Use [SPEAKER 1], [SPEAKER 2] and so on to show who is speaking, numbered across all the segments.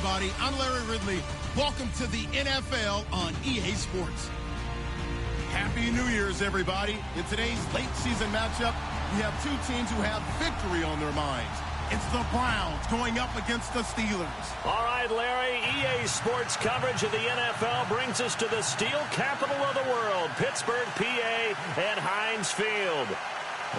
[SPEAKER 1] everybody. I'm Larry Ridley. Welcome to the NFL on EA Sports. Happy New Year's, everybody. In today's late season matchup, we have two teams who have victory on their minds. It's the Browns going up against the Steelers.
[SPEAKER 2] All right, Larry, EA Sports coverage of the NFL brings us to the steel capital of the world, Pittsburgh, PA, and Heinz Field.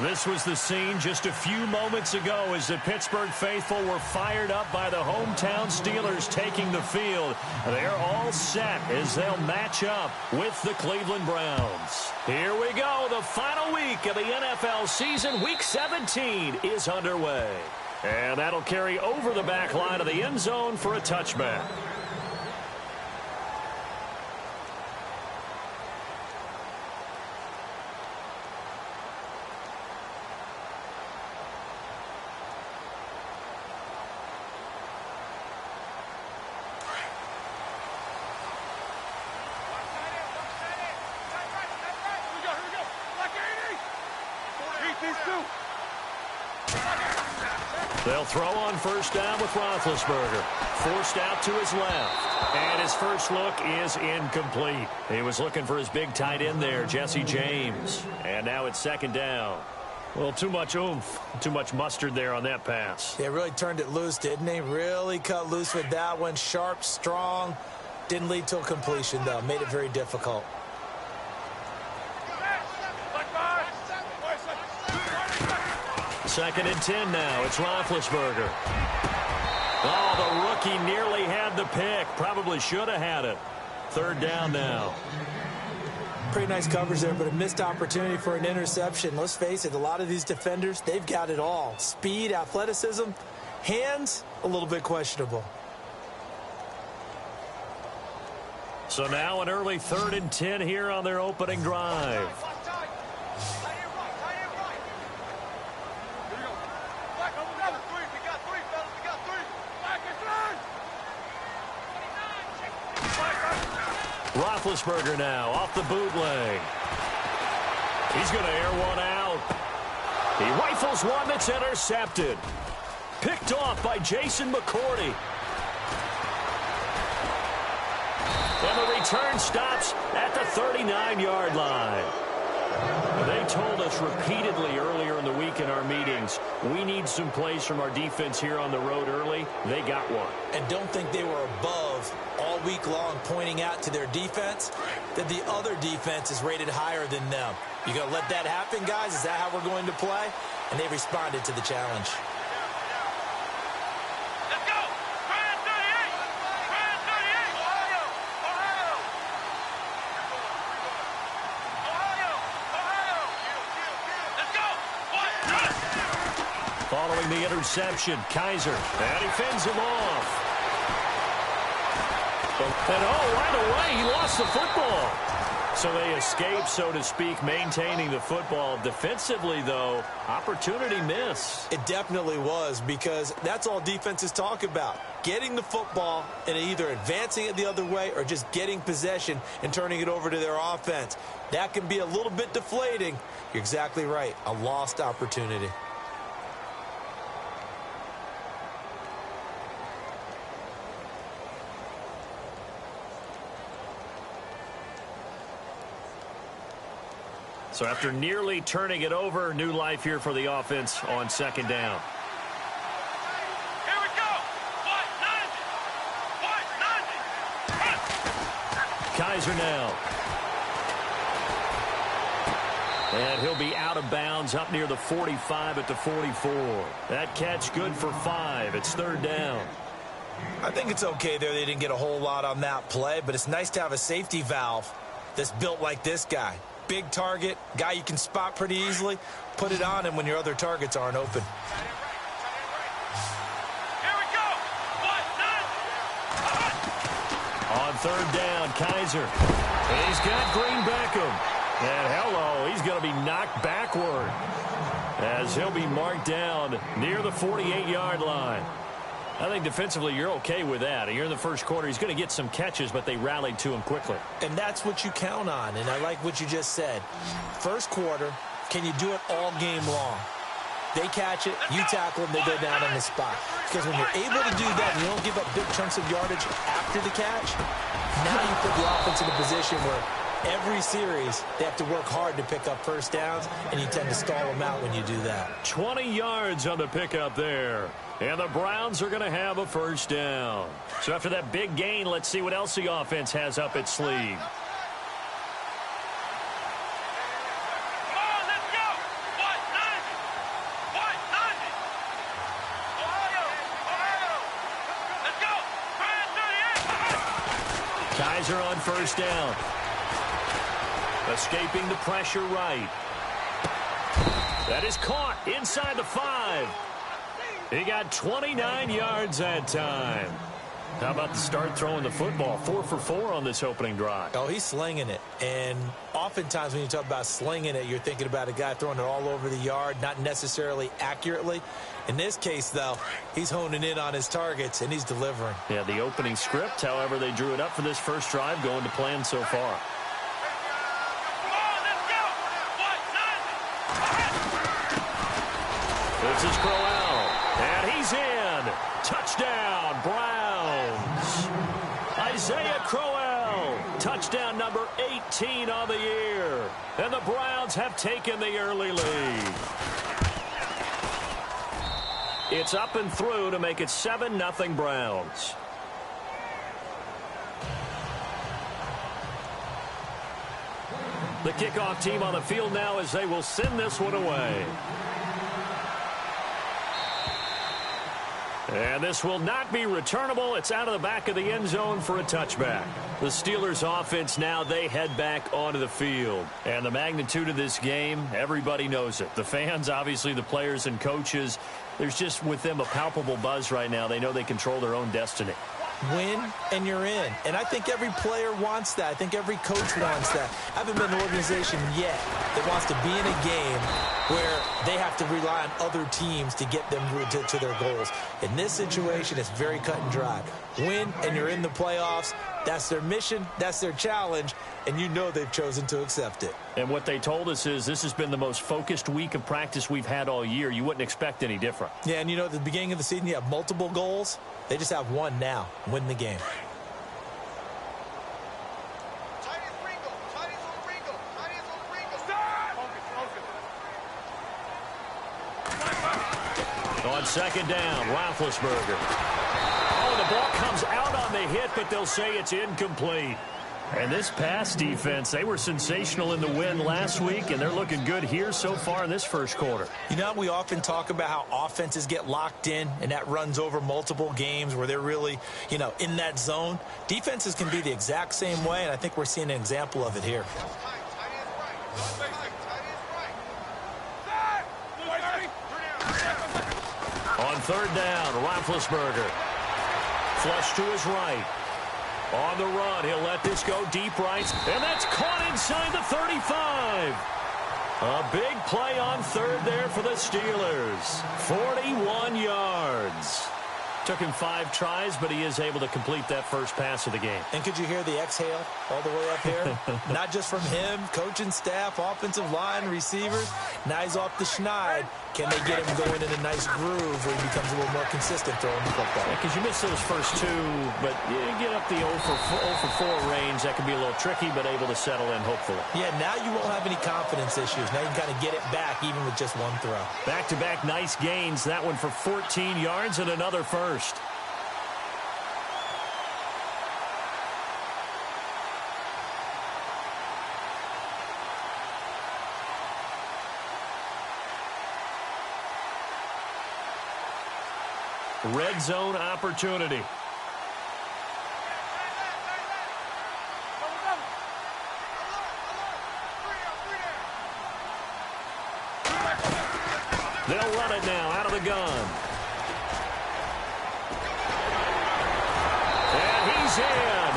[SPEAKER 2] This was the scene just a few moments ago as the Pittsburgh faithful were fired up by the hometown Steelers taking the field. They're all set as they'll match up with the Cleveland Browns. Here we go. The final week of the NFL season, Week 17, is underway. And that'll carry over the back line of the end zone for a touchback. They'll throw on first down with Roethlisberger. Forced out to his left. And his first look is incomplete. He was looking for his big tight end there, Jesse James. And now it's second down. Well, too much oomph, too much mustard there on that pass.
[SPEAKER 3] Yeah, really turned it loose, didn't he? Really cut loose with that one. Sharp, strong. Didn't lead to a completion, though. Made it very difficult.
[SPEAKER 2] Second and 10 now. It's Roethlisberger. Oh, the rookie nearly had the pick. Probably should have had it. Third down now.
[SPEAKER 3] Pretty nice coverage there, but a missed opportunity for an interception. Let's face it, a lot of these defenders, they've got it all. Speed, athleticism, hands, a little bit questionable.
[SPEAKER 2] So now an early 3rd and 10 here on their opening drive. Roethlisberger now off the bootleg. He's going to air one out. He rifles one that's intercepted. Picked off by Jason McCourty. And the return stops at the 39-yard line. They told us repeatedly earlier in the week in our meetings, we need some plays from our defense here on the road early. They got one.
[SPEAKER 3] And don't think they were above all week long pointing out to their defense that the other defense is rated higher than them. You going to let that happen, guys? Is that how we're going to play? And they responded to the challenge.
[SPEAKER 2] Following the interception, Kaiser, and he fends him off. And right away, he lost the football. So they escape, so to speak, maintaining the football. Defensively, though, opportunity miss.
[SPEAKER 3] It definitely was, because that's all defenses talk about. Getting the football and either advancing it the other way or just getting possession and turning it over to their offense. That can be a little bit deflating. You're exactly right. A lost opportunity.
[SPEAKER 2] So after nearly turning it over, new life here for the offense on second down.
[SPEAKER 4] Here we go.
[SPEAKER 2] Kaiser now. And he'll be out of bounds up near the 45 at the 44. That catch good for 5. It's third down.
[SPEAKER 3] I think it's okay there. They didn't get a whole lot on that play, but it's nice to have a safety valve that's built like this guy. Big target, guy you can spot pretty easily. Put it on him when your other targets aren't open.
[SPEAKER 4] Here we go.
[SPEAKER 2] On third down, Kaiser. He's got Green Beckham. And hello, he's going to be knocked backward as he'll be marked down near the 48-yard line. I think defensively you're okay with that. You're in the first quarter. He's going to get some catches, but they rallied to him quickly.
[SPEAKER 3] And that's what you count on, and I like what you just said. First quarter, can you do it all game long? They catch it, you tackle them, they go down on the spot. Because when you're able to do that and you don't give up big chunks of yardage after the catch, now you put the offense in a position where every series they have to work hard to pick up first downs, and you tend to stall them out when you do that.
[SPEAKER 2] 20 yards on the pickup there. And the Browns are going to have a first down. So after that big gain, let's see what else the offense has up its sleeve. Kaiser on first down. Escaping the pressure right. That is caught inside the 5. He got 29 yards that time. How about the start throwing the football? 4 for 4 on this opening drive.
[SPEAKER 3] Oh, he's slinging it. And oftentimes when you talk about slinging it, you're thinking about a guy throwing it all over the yard, not necessarily accurately. In this case, though, he's honing in on his targets, and he's delivering.
[SPEAKER 2] Yeah, the opening script, however, they drew it up for this first drive, going to plan so far. This is Crowell, and he's in. Touchdown, Browns. Isaiah Crowell, touchdown number 18 on the year. And the Browns have taken the early lead. It's up and through to make it 7-0 Browns. The kickoff team on the field now as they will send this one away. And this will not be returnable. It's out of the back of the end zone for a touchback. The Steelers offense now, they head back onto the field. And the magnitude of this game, everybody knows it. The fans, obviously the players and coaches, there's just with them a palpable buzz right now. They know they control their own destiny.
[SPEAKER 3] Win and you're in. And I think every player wants that. I think every coach wants that. I haven't been an organization yet that wants to be in a game where they have to rely on other teams to get them to their goals. In this situation, it's very cut and dry. Win and you're in the playoffs. That's their mission. That's their challenge. And you know they've chosen to accept it.
[SPEAKER 2] And what they told us is this has been the most focused week of practice we've had all year. You wouldn't expect any different.
[SPEAKER 3] Yeah, and you know, at the beginning of the season, you have multiple goals. They just have one now. Win the game.
[SPEAKER 2] On second down, Roethlisberger. Oh, the ball comes out on the hit, but they'll say it's incomplete. And this pass defense, they were sensational in the win last week, and they're looking good here so far in this first quarter.
[SPEAKER 3] You know, we often talk about how offenses get locked in, and that runs over multiple games where they're really, you know, in that zone. Defenses can be the exact same way, and I think we're seeing an example of it here.
[SPEAKER 2] On third down, Roethlisberger. Flush to his right. On the run, he'll let this go deep right, and that's caught inside the 35. A big play on third there for the Steelers. 41 yards. Took him 5 tries, but he is able to complete that first pass of the game.
[SPEAKER 3] And could you hear the exhale all the way up here? Not just from him, coaching staff, offensive line, receivers. Now he's off the schneid. Can they get him going in a nice groove where he becomes a little more consistent throwing the football?
[SPEAKER 2] Because you miss those first 2, but you get up the 0 for 4 range. That can be a little tricky, but able to settle in, hopefully.
[SPEAKER 3] Yeah, now you won't have any confidence issues. Now you can kind of get it back even with just one throw.
[SPEAKER 2] Back-to-back nice gains. That one for 14 yards and another first. Red zone opportunity. They'll run it now out of the gun. And he's in.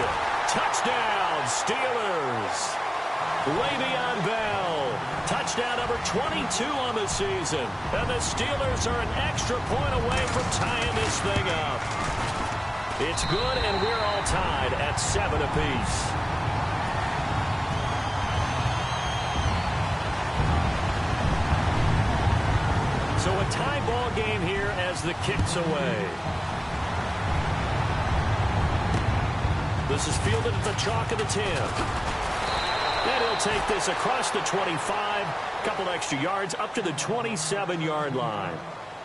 [SPEAKER 2] Touchdown, Steelers. Le'Veon Bell. Touchdown number 22 on the season. And the Steelers are an extra point away from tying this thing up. It's good, and we're all tied at 7 apiece. So a tie ball game here as the kick's away. This is fielded at the chalk of the 10. And he'll take this across the 25, a couple extra yards up to the 27-yard line.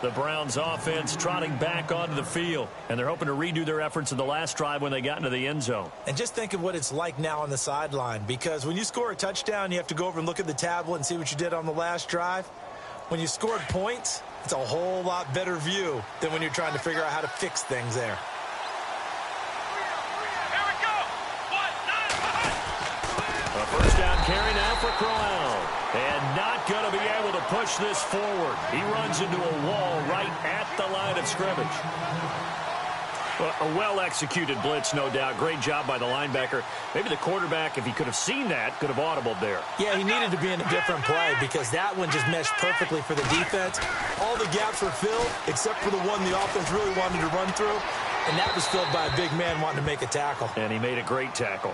[SPEAKER 2] The Browns offense trotting back onto the field, and they're hoping to redo their efforts in the last drive when they got into the end zone.
[SPEAKER 3] And just think of what it's like now on the sideline, because when you score a touchdown, you have to go over and look at the tablet and see what you did on the last drive. When you scored points, it's a whole lot better view than when you're trying to figure out how to fix things there.
[SPEAKER 2] A first down carry now for Crowell. And not going to be able to push this forward. He runs into a wall right at the line of scrimmage. A well-executed blitz, no doubt. Great job by the linebacker. Maybe the quarterback, if he could have seen that, could have audibled there.
[SPEAKER 3] Yeah, he needed to be in a different play because that one just meshed perfectly for the defense. All the gaps were filled except for the one the offense really wanted to run through, and that was filled by a big man wanting to make a tackle.
[SPEAKER 2] And he made a great tackle.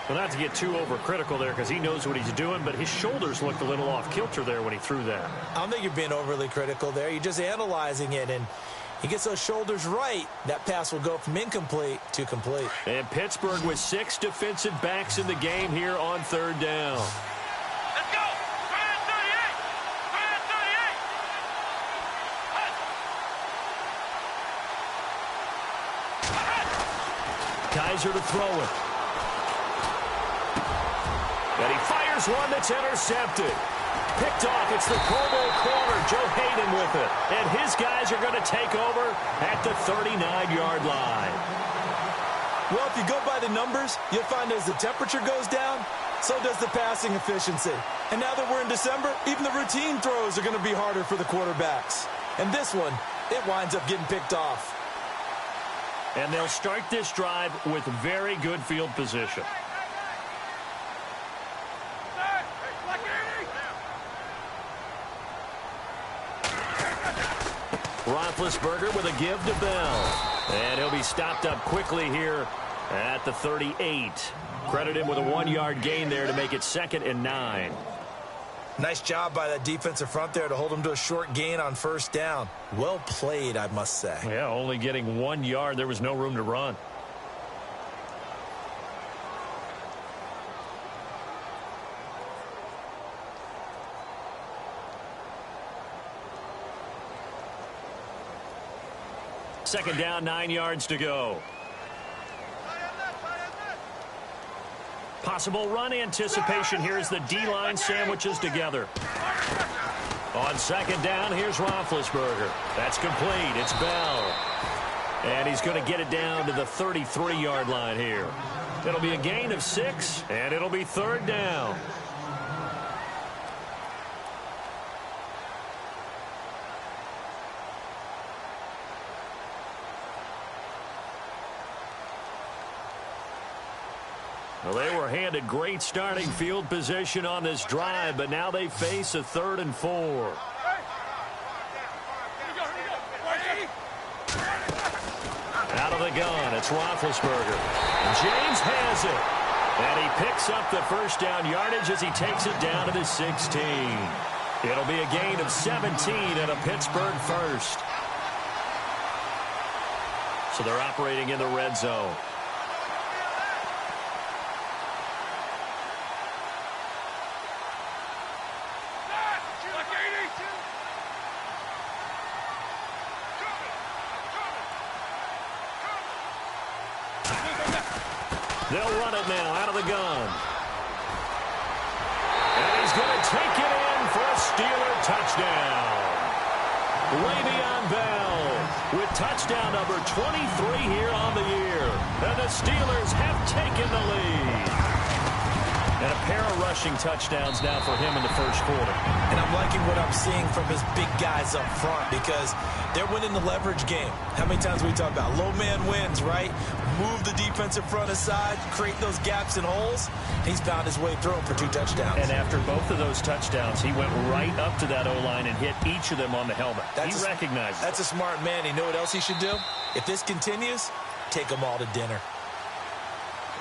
[SPEAKER 2] Well, not to get too overcritical there because he knows what he's doing, but his shoulders looked a little off kilter there when he threw that.
[SPEAKER 3] I don't think you're being overly critical there. You're just analyzing it, and he gets those shoulders right. That pass will go from incomplete to complete.
[SPEAKER 2] And Pittsburgh with 6 defensive backs in the game here on third down.
[SPEAKER 4] Let's go! 38! 38!
[SPEAKER 2] Kaiser to throw it. And he fires one that's intercepted. Picked off. It's the Pro Bowl corner, Joe Hayden with it. And his guys are going to take over at the 39-yard line.
[SPEAKER 3] Well, if you go by the numbers, you'll find as the temperature goes down, so does the passing efficiency. And now that we're in December, even the routine throws are going to be harder for the quarterbacks. And this one, it winds up getting picked off.
[SPEAKER 2] And they'll start this drive with very good field position. Roethlisberger with a give to Bell. And he'll be stopped up quickly here at the 38. Credit him with a 1-yard gain there to make it 2nd and 9.
[SPEAKER 3] Nice job by that defensive front there to hold him to a short gain on first down. Well played, I must say.
[SPEAKER 2] Yeah, only getting 1 yard. There was no room to run. Second down, 9 yards to go. Possible run anticipation here as the D-line sandwiches together. On second down, here's Roethlisberger. That's complete. It's Bell. And he's going to get it down to the 33-yard line here. It'll be a gain of 6, and it'll be third down. Well, they were handed great starting field position on this drive, but now they face a 3rd and 4. Out of the gun, it's Roethlisberger. James has it. And he picks up the first down yardage as he takes it down to the 16. It'll be a gain of 17 and a Pittsburgh first. So they're operating in the red zone. They'll run it now out of the gun. And he's going to take it in for a Steeler touchdown. Le'Veon Bell with touchdown number 23 here on the year. And the Steelers have taken the lead. And a pair of rushing touchdowns now for him in the first quarter.
[SPEAKER 3] And I'm liking what I'm seeing from his big guys up front because they're winning the leverage game. How many times we talk about low man wins, right? Move the defensive front aside, create those gaps and holes. He's found his way through them for 2 touchdowns.
[SPEAKER 2] And after both of those touchdowns, he went right up to that O-line and hit each of them on the helmet. He recognized it.
[SPEAKER 3] That's a smart man. You know what else he should do? If this continues, take them all to dinner.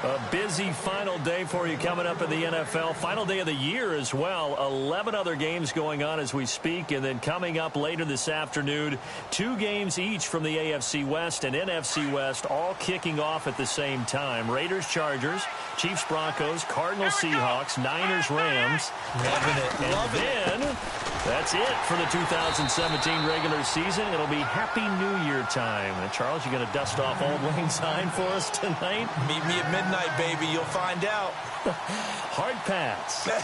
[SPEAKER 2] A busy final day for you coming up in the NFL. Final day of the year as well. 11 other games going on as we speak. And then coming up later this afternoon, 2 games each from the AFC West and NFC West, all kicking off at the same time. Raiders, Chargers, Chiefs, Broncos, Cardinals, Seahawks, Niners, Rams.
[SPEAKER 3] Loving it.
[SPEAKER 2] And then that's it for the 2017 regular season. It'll be Happy New Year time. And Charles, you going to dust off Old Lang Syne for us tonight?
[SPEAKER 3] Meet me at midnight, baby. You'll find out.
[SPEAKER 2] Hard pass.
[SPEAKER 4] Here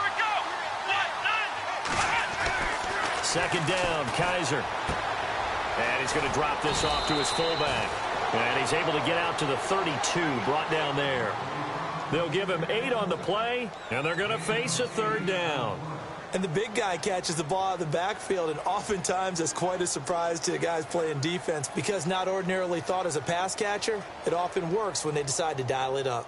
[SPEAKER 4] we go. 1-9.
[SPEAKER 2] Second down, Kaiser. And he's going to drop this off to his fullback. And he's able to get out to the 32, brought down there. They'll give him 8 on the play, and they're going to face a third down.
[SPEAKER 3] And the big guy catches the ball out of the backfield, and oftentimes it's quite a surprise to the guys playing defense because not ordinarily thought as a pass catcher, it often works when they decide to dial it up.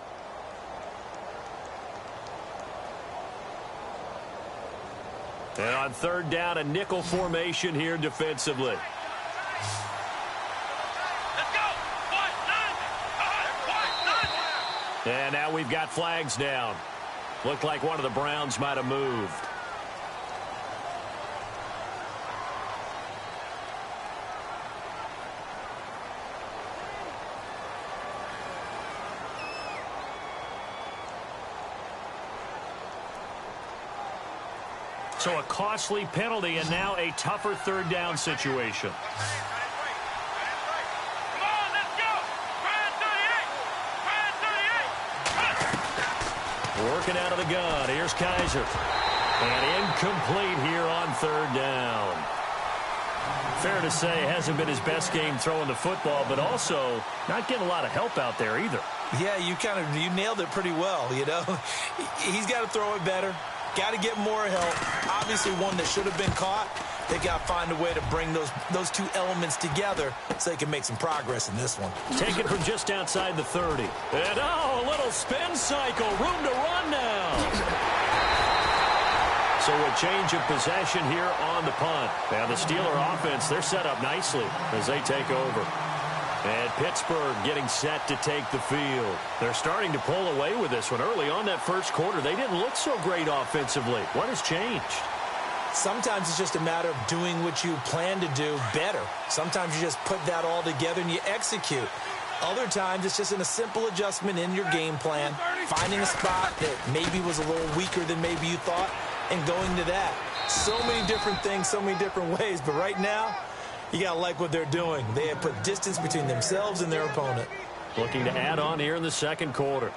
[SPEAKER 2] And on third down, a nickel formation here defensively. And now we've got flags down. Looked like one of the Browns might have moved. So a costly penalty and now a tougher third down situation. Working out of the gun. Here's Kaiser. And incomplete here on third down. Fair to say, hasn't been his best game throwing the football, but also not getting a lot of help out there either.
[SPEAKER 3] Yeah, you nailed it pretty well, you know. He's got to throw it better. Got to get more help. Obviously one that should have been caught. They got to find a way to bring those two elements together so they can make some progress in this one.
[SPEAKER 2] Taken from just outside the 30. And a little spin cycle. Room to run now. So a change of possession here on the punt. Now the Steeler offense, they're set up nicely as they take over. And Pittsburgh getting set to take the field. They're starting to pull away with this one. Early on that first quarter, they didn't look so great offensively. What has changed?
[SPEAKER 3] Sometimes it's just a matter of doing what you plan to do better. Sometimes you just put that all together and you execute. Other times it's just in a simple adjustment in your game plan, finding a spot that maybe was a little weaker than maybe you thought, and going to that. So many different things, so many different ways, but right now, you got to like what they're doing. They have put distance between themselves and their opponent.
[SPEAKER 2] Looking to add on here in the second quarter.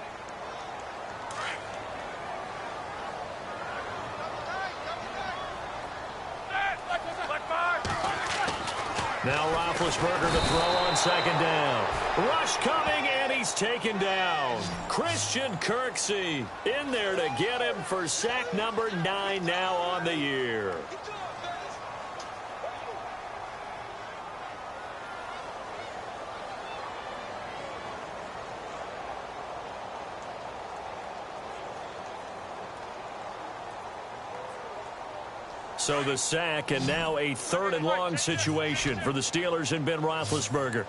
[SPEAKER 2] Now Roethlisberger to throw on second down. Rush coming, and he's taken down. Christian Kirksey in there to get him for sack number 9 now on the year. So the sack, and now a third and long situation for the Steelers and Ben Roethlisberger.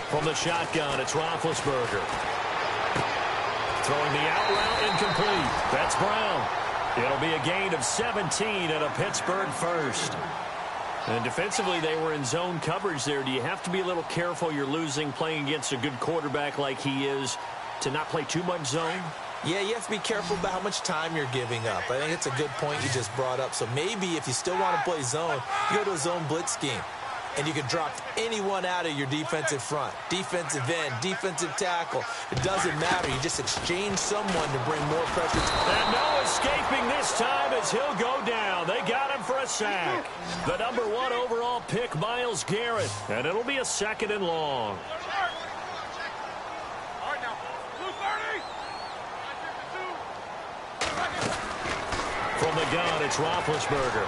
[SPEAKER 2] From the shotgun, it's Roethlisberger. Throwing the out route, incomplete. That's Brown. It'll be a gain of 17 and a Pittsburgh first. And defensively, they were in zone coverage there. Do you have to be a little careful you're losing playing against a good quarterback like he is to not play too much zone?
[SPEAKER 3] Yeah, you have to be careful about how much time you're giving up. I think it's a good point you just brought up. So maybe if you still want to play zone, you go to a zone blitz scheme. And you can drop anyone out of your defensive front. Defensive end, defensive tackle. It doesn't matter. You just exchange someone to bring more pressure.
[SPEAKER 2] And no escaping this time as he'll go down. They got him for a sack. The number 1 overall pick, Myles Garrett. And it'll be a second and long. From the gun, it's Roethlisberger.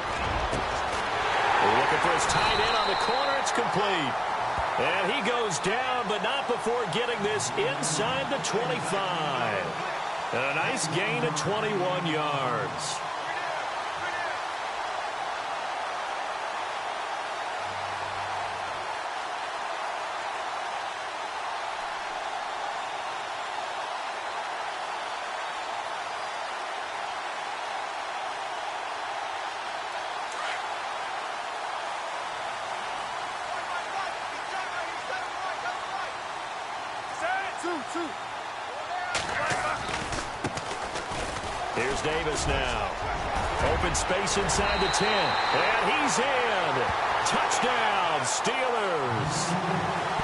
[SPEAKER 2] Looking for his tight end on the corner. It's complete. And he goes down, but not before getting this inside the 25. And a nice gain of 21 yards. Here's Davis now. Open space inside the 10. And he's in. Touchdown, Steelers.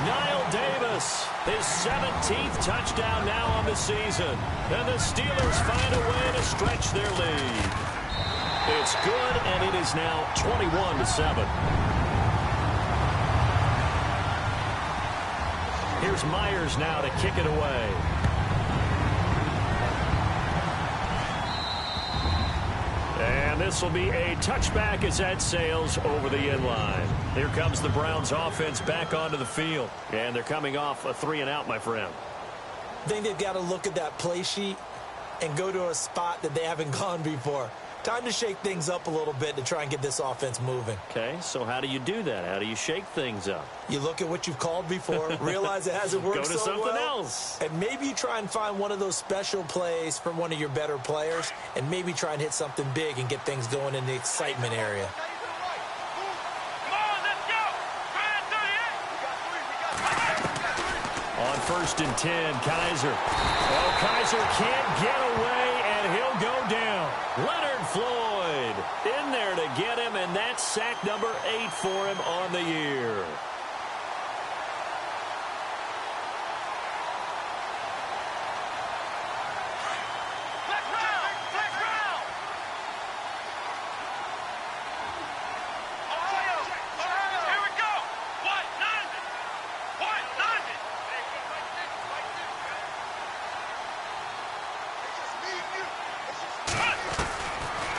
[SPEAKER 2] Niall Davis, his 17th touchdown now on the season. And the Steelers find a way to stretch their lead. It's good, and it is now 21-7. Here's Myers now to kick it away. And this will be a touchback as that sails over the end line. Here comes the Browns offense back onto the field. And they're coming off a 3-and-out, my friend.
[SPEAKER 3] I think they've got to look at that play sheet and go to a spot that they haven't gone before. Time to shake things up a little bit to try and get this offense moving.
[SPEAKER 2] Okay, so how do you do that? How do you shake things up?
[SPEAKER 3] You look at what you've called before, realize it hasn't worked so well.
[SPEAKER 2] Go to something else.
[SPEAKER 3] And maybe you try and find one of those special plays from one of your better players, and maybe try and hit something big and get things going in the excitement area.
[SPEAKER 2] On 1st and 10, Kaiser. Oh, Kaiser can't get away, and he'll go down. Leonard Floyd in there to get him, and that's sack number 8 for him on the year.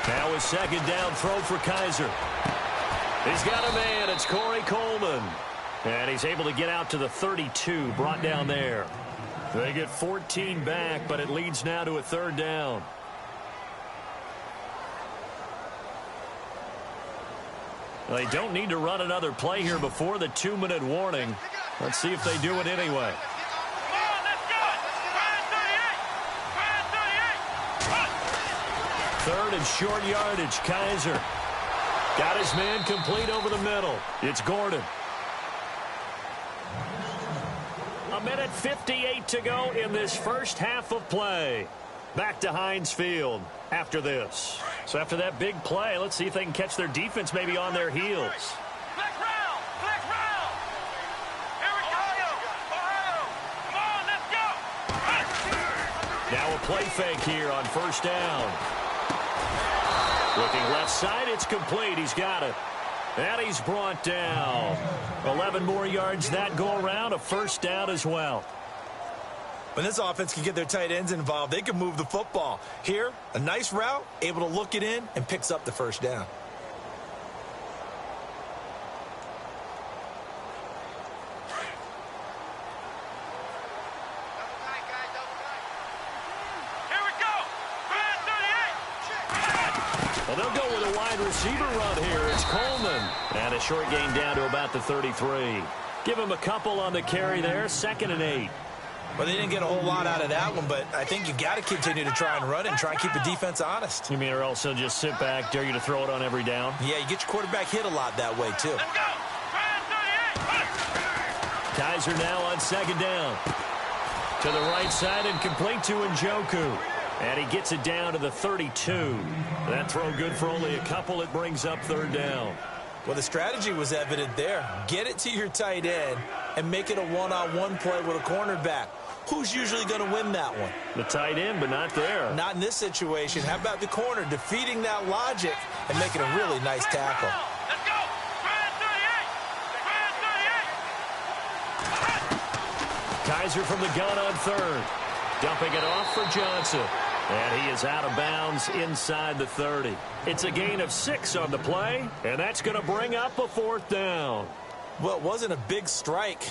[SPEAKER 2] Now a second down throw for Kaiser. He's got a man. It's Corey Coleman. And he's able to get out to the 32, brought down there. They get 14 back, but it leads now to a 3rd down. They don't need to run another play here before the 2-minute warning. Let's see if they do it anyway. 3rd and short yardage. Kaiser got his man complete over the middle. It's Gordon. 1:58 to go in this first half of play. Back to Heinz Field after this. So after that big play, let's see if they can catch their defense maybe on their heels.
[SPEAKER 4] Black round! Black round! Here we go! Ohio! Come on, let's go!
[SPEAKER 2] Now a play fake here on 1st down. Looking left side, it's complete. He's got it. And he's brought down. 11 more yards that go around, a 1st down as well.
[SPEAKER 3] When this offense can get their tight ends involved, they can move the football. Here, a nice route, able to look it in, and picks up the 1st down.
[SPEAKER 2] Well, they'll go with a wide receiver run here. It's Coleman. And a short gain down to about the 33. Give him a couple on the carry there. 2nd and 8.
[SPEAKER 3] Well, they didn't get a whole lot out of that one, but I think you've got to continue to try and run it and try and keep the defense honest.
[SPEAKER 2] You mean or also just sit back, dare you to throw it on every down?
[SPEAKER 3] Yeah, you get your quarterback hit a lot that way, too.
[SPEAKER 4] Let's go!
[SPEAKER 2] Kaiser now on 2nd down. To the right side and complete to Njoku. And he gets it down to the 32. That throw good for only a couple. It brings up 3rd down.
[SPEAKER 3] Well, the strategy was evident there. Get it to your tight end and make it a one-on-one play with a cornerback. Who's usually going to win that one?
[SPEAKER 2] The tight end, but not there.
[SPEAKER 3] Not in this situation. How about the corner defeating that logic and making a really nice tackle?
[SPEAKER 4] Let's go!
[SPEAKER 2] Kaiser from the gun on 3rd. Dumping it off for Johnson. And he is out of bounds inside the 30. It's a gain of 6 on the play, and that's going to bring up a 4th down.
[SPEAKER 3] Well, it wasn't a big strike,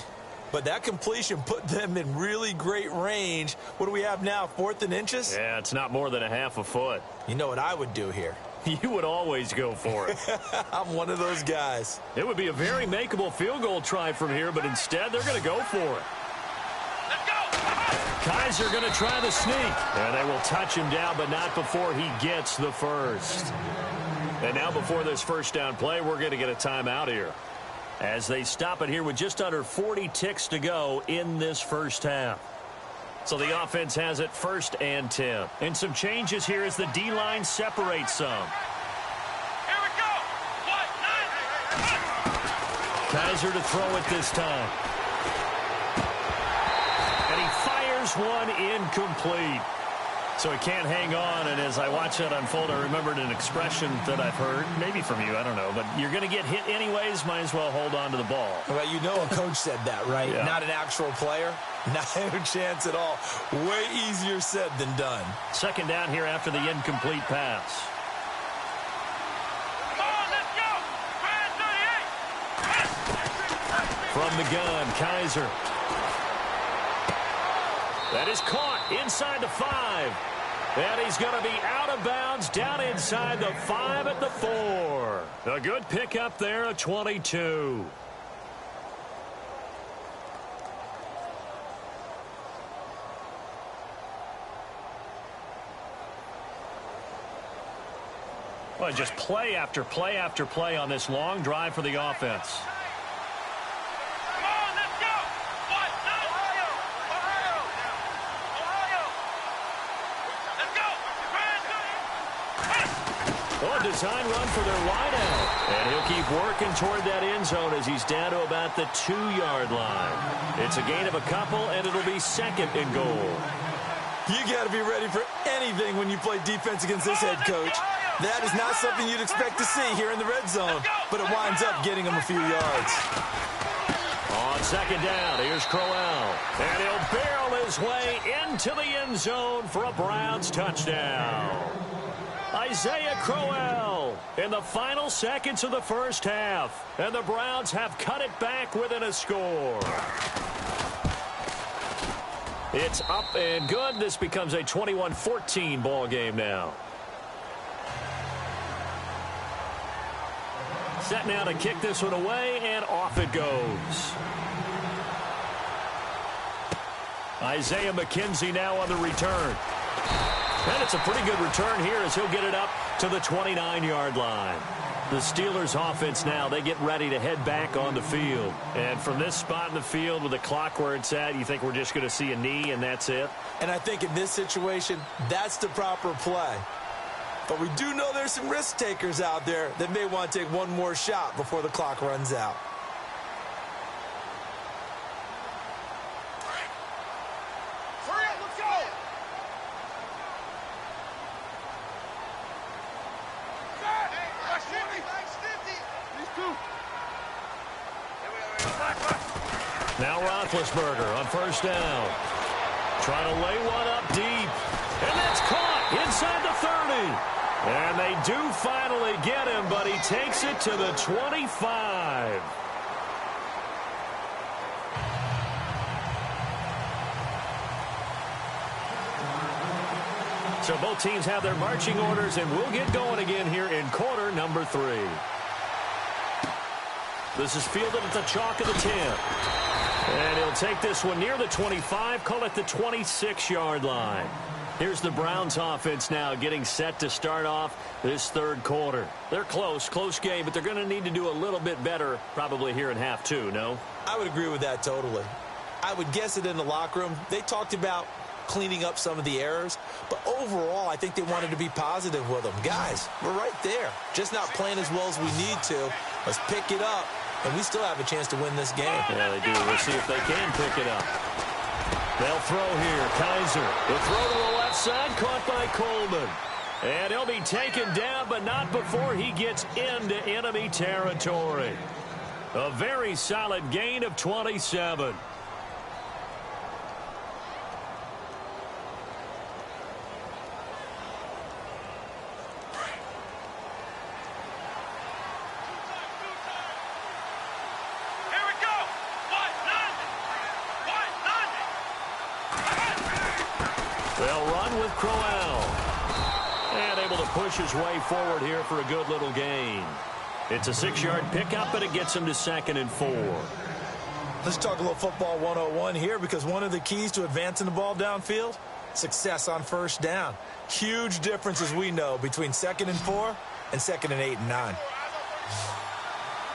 [SPEAKER 3] but that completion put them in really great range. What do we have now, 4th and inches?
[SPEAKER 2] Yeah, it's not more than a half a foot.
[SPEAKER 3] You know what I would do here?
[SPEAKER 2] You would always go for it.
[SPEAKER 3] I'm one of those guys.
[SPEAKER 2] It would be a very makeable field goal try from here, but instead they're going to go for it.
[SPEAKER 4] Let's go!
[SPEAKER 2] Kaiser going to try the sneak. And they will touch him down, but not before he gets the first. And now before this first down play, we're going to get a timeout here, as they stop it here with just under 40 ticks to go in this first half. So the offense has it 1st and 10. And some changes here as the D-line separates some.
[SPEAKER 4] Here we go!
[SPEAKER 2] Kaiser to throw it this time. And he fires one incomplete. So he can't hang on, and as I watch that unfold, I remembered an expression that I've heard, maybe from you, I don't know, but you're going to get hit anyways, might as well hold on to the ball.
[SPEAKER 3] Well, you know a coach said that, right?
[SPEAKER 2] Yeah.
[SPEAKER 3] Not an actual player. Not a chance at all. Way easier said than done.
[SPEAKER 2] 2nd down here after the incomplete pass.
[SPEAKER 4] Come on, let's go! Brand 38!
[SPEAKER 2] From the gun, Kaiser. That is caught inside the 5. And he's going to be out of bounds down inside the 5 at the 4. A good pickup there, a 22. Well, just play after play after play on this long drive for the offense.
[SPEAKER 4] Come on, let's go! What? No! Ohio! Let's go! Brand 38!
[SPEAKER 2] Oh, a design run for their wideout. And he'll keep working toward that end zone as he's down to about the 2-yard line. It's a gain of a couple, and it'll be 2nd and goal.
[SPEAKER 3] You got to be ready for anything when you play defense against this head coach. That is not something you'd expect to see here in the red zone, but it winds up getting him a few yards.
[SPEAKER 2] On 2nd down, here's Crowell. And he'll barrel his way into the end zone for a Browns touchdown. Isaiah Crowell in the final seconds of the first half. And the Browns have cut it back within a score. It's up and good. This becomes a 21-14 ball game now. Set now to kick this one away, and off it goes. Isaiah McKenzie now on the return. And it's a pretty good return here as he'll get it up to the 29-yard line. The Steelers offense now, they get ready to head back on the field. And from this spot in the field with the clock where it's at, you think we're just going to see a knee and that's it?
[SPEAKER 3] And I think in this situation, that's the proper play. But we do know there's some risk takers out there that may want to take one more shot before the clock runs out.
[SPEAKER 4] Hurry up, let's go!
[SPEAKER 2] Now Roethlisberger on 1st down. Trying to lay one up deep. And that's caught inside the 30. And they do finally get him, but he takes it to the 25. So both teams have their marching orders, and we'll get going again here in quarter number 3. This is fielded at the chalk of the 10. And he'll take this one near the 25, call it the 26-yard line. Here's the Browns offense now getting set to start off this 3rd quarter. They're close game, but they're going to need to do a little bit better probably here in half 2, no?
[SPEAKER 3] I would agree with that totally. I would guess it in the locker room. They talked about cleaning up some of the errors, but overall I think they wanted to be positive with them. Guys, we're right there. Just not playing as well as we need to. Let's pick it up, and we still have a chance to win this game.
[SPEAKER 2] Yeah, they do. We'll see if they can pick it up. They'll throw here. Kaiser. The throw to the left side, caught by Coleman. And he'll be taken down, but not before he gets into enemy territory. A very solid gain of 27.
[SPEAKER 4] Here
[SPEAKER 2] They'll run with Crowell. And able to push his way forward here for a good little gain. It's a 6-yard pickup, but it gets him to 2nd and 4.
[SPEAKER 3] Let's talk a little football 101 here, because one of the keys to advancing the ball downfield, success on first down. Huge difference, as we know, between 2nd and 4 and 2nd and 8 and 9.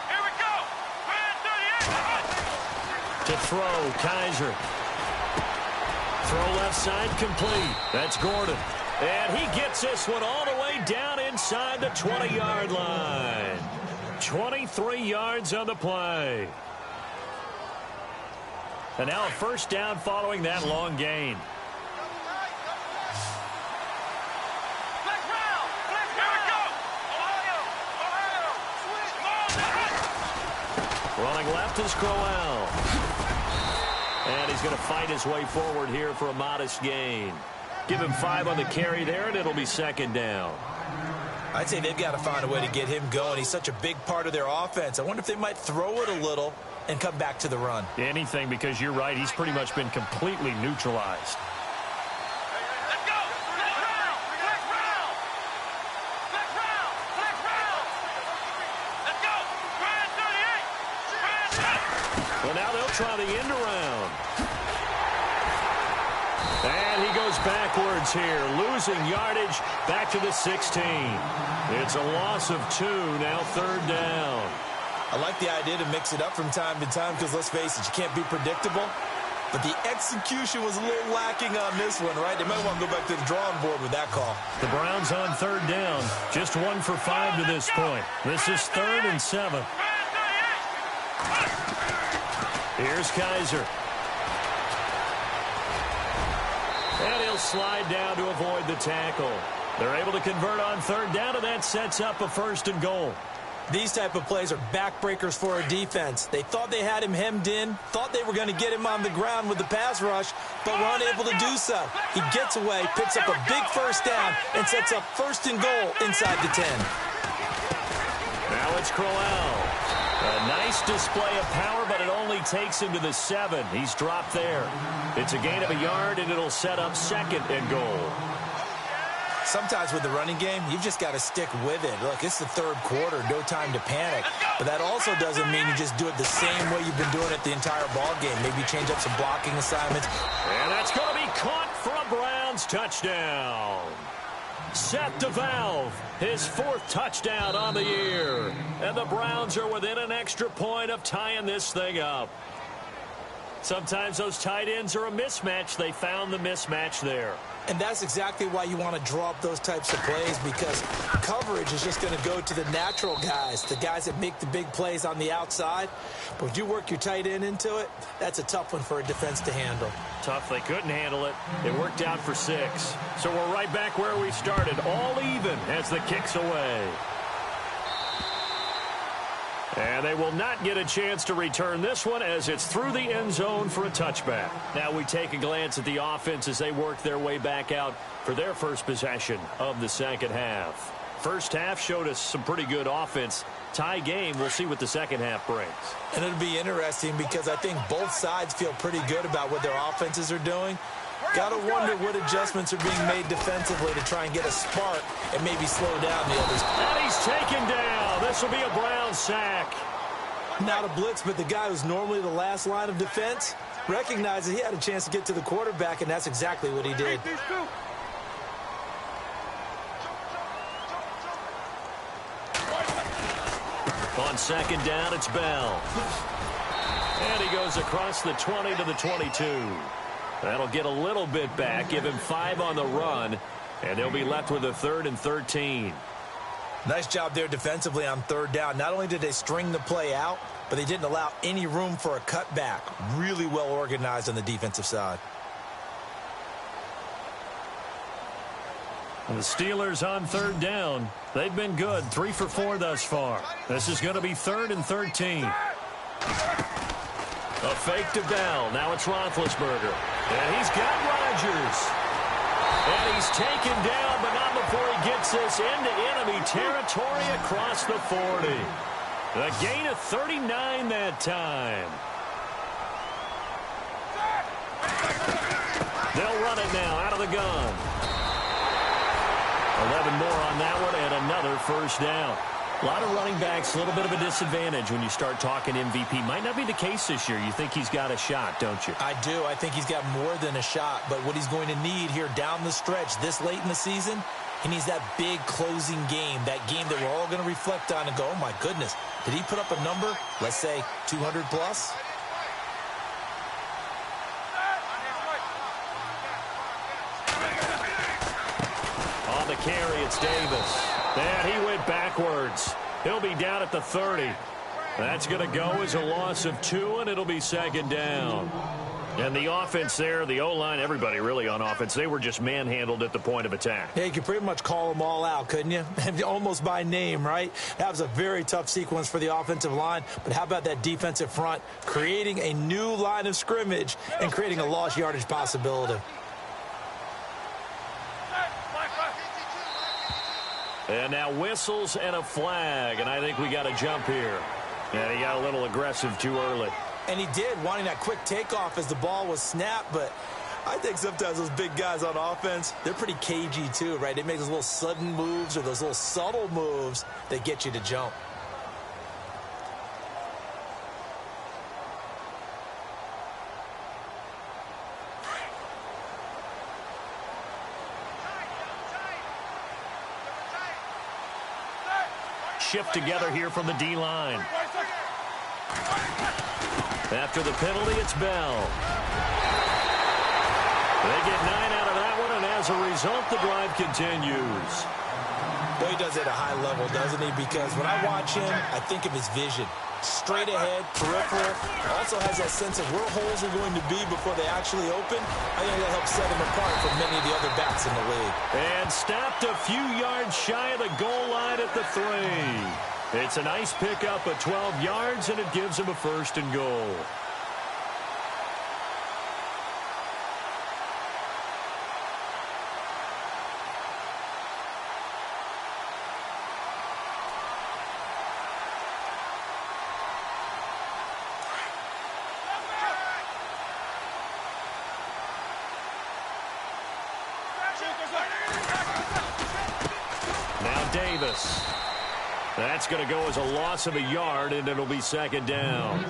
[SPEAKER 4] Here we go.
[SPEAKER 2] To throw, Kaiser. Throw left side complete. That's Gordon. And he gets this one all the way down inside the 20-yard line. 23 yards on the play. And now a first down following that long gain. Running left is Crowell. And he's going to fight his way forward here for a modest gain. Give him 5 on the carry there, and it'll be 2nd down.
[SPEAKER 3] I'd say they've got to find a way to get him going. He's such a big part of their offense. I wonder if they might throw it a little and come back to the run.
[SPEAKER 2] Anything, because you're right. He's pretty much been completely neutralized.
[SPEAKER 4] Let's go. Flex round. Let's go. Grind 38.
[SPEAKER 2] Well, now they'll try the end around. And he goes backwards here, losing yardage back to the 16. It's a loss of 2, now 3rd down.
[SPEAKER 3] I like the idea to mix it up from time to time, because let's face it, you can't be predictable. But the execution was a little lacking on this one, right? They might want to go back to the drawing board with that call.
[SPEAKER 2] The Browns on 3rd down, just 1 for 5 to this point. This is 3rd and 7. Here's Kaiser. And he'll slide down to avoid the tackle. They're able to convert on 3rd down, and that sets up a 1st and goal.
[SPEAKER 3] These type of plays are backbreakers for a defense. They thought they had him hemmed in, thought they were going to get him on the ground with the pass rush, but were unable to do so. He gets away, picks up a big 1st down, and sets up 1st and goal inside the 10.
[SPEAKER 2] Now it's Crowell. A nice display of power, but it only takes him to the 7. He's dropped there. It's a gain of a yard, and it'll set up 2nd and goal.
[SPEAKER 3] Sometimes with the running game, you've just got to stick with it. Look, it's the 3rd quarter, no time to panic. But that also doesn't mean you just do it the same way you've been doing it the entire ball game. Maybe change up some blocking assignments.
[SPEAKER 2] And that's going to be caught for a Browns touchdown. Seth DeValve, his 4th touchdown on the year. And the Browns are within an extra point of tying this thing up. Sometimes those tight ends are a mismatch. They found the mismatch there.
[SPEAKER 3] And that's exactly why you want to draw up those types of plays, because coverage is just going to go to the natural guys, the guys that make the big plays on the outside. But when you work your tight end into it, that's a tough one for a defense to handle.
[SPEAKER 2] Tough. They couldn't handle it. It worked out for 6. So we're right back where we started, all even as the kick's away. And they will not get a chance to return this one, as it's through the end zone for a touchback. Now we take a glance at the offense as they work their way back out for their first possession of the 2nd half. First half showed us some pretty good offense. Tie game, we'll see what the 2nd half brings.
[SPEAKER 3] And it'll be interesting, because I think both sides feel pretty good about what their offenses are doing. Got to wonder what adjustments are being made defensively to try and get a spark and maybe slow down the others.
[SPEAKER 2] And he's taken down. This will be a Brown sack.
[SPEAKER 3] Not a blitz, but the guy who's normally the last line of defense recognizes he had a chance to get to the quarterback, and that's exactly what he did.
[SPEAKER 2] On 2nd down, it's Bell. And he goes across the 20 to the 22. That'll get a little bit back, give him 5 on the run, and they'll be left with a 3rd and 13.
[SPEAKER 3] Nice job there defensively on 3rd down. Not only did they string the play out, but they didn't allow any room for a cutback. Really well organized on the defensive side.
[SPEAKER 2] And the Steelers on 3rd down. They've been good, 3 for 4 thus far. This is going to be 3rd and 13. A fake to Bell. Now it's Roethlisberger. And he's got Rodgers. And he's taken down, but not before he gets this into enemy territory across the 40. A gain of 39 that time. They'll run it now out of the the gun. 11 more on that one and another first down. A lot of running backs, a little bit of a disadvantage when you start talking MVP. Might not be the case this year. You think he's got a shot, don't you?
[SPEAKER 3] I do. I think he's got more than a shot. But what he's going to need here down the stretch this late in the season, he needs that big closing game, that game that we're all going to reflect on and go, oh, my goodness, did he put up a number, let's say 200 plus?
[SPEAKER 2] On the carry, it's Davis. And he went backwards. He'll be down at the 30. That's going to go as a loss of 2, and it'll be second down. And the offense there, the O-line, everybody really on offense, they were just manhandled at the point of attack.
[SPEAKER 3] Yeah, you could pretty much call them all out, couldn't you? Almost by name, right? That was a very tough sequence for the offensive line. But how about that defensive front creating a new line of scrimmage and creating a lost yardage possibility?
[SPEAKER 2] And now whistles and a flag, and I think we got a jump here. And he got a little aggressive too early.
[SPEAKER 3] And he did, wanting that quick takeoff as the ball was snapped. But I think sometimes those big guys on offense, they're pretty cagey too, right? They make those little sudden moves or those little subtle moves that get you to jump.
[SPEAKER 2] Shift together here from the D-line. After the penalty, it's Bell. They get 9 out of that one, and as a result, the drive continues.
[SPEAKER 3] Boy, he does it at a high level, doesn't he? Because when I watch him, I think of his vision. Straight ahead, peripheral. Also has that sense of where holes are going to be before they actually open. I think that helps set him apart from many of the other backs in the league.
[SPEAKER 2] And stopped a few yards shy of the goal line at the 3. It's a nice pickup of 12 yards, and it gives him a first and goal. Now Davis. That's going to go as a loss of a yard, and it'll be second down.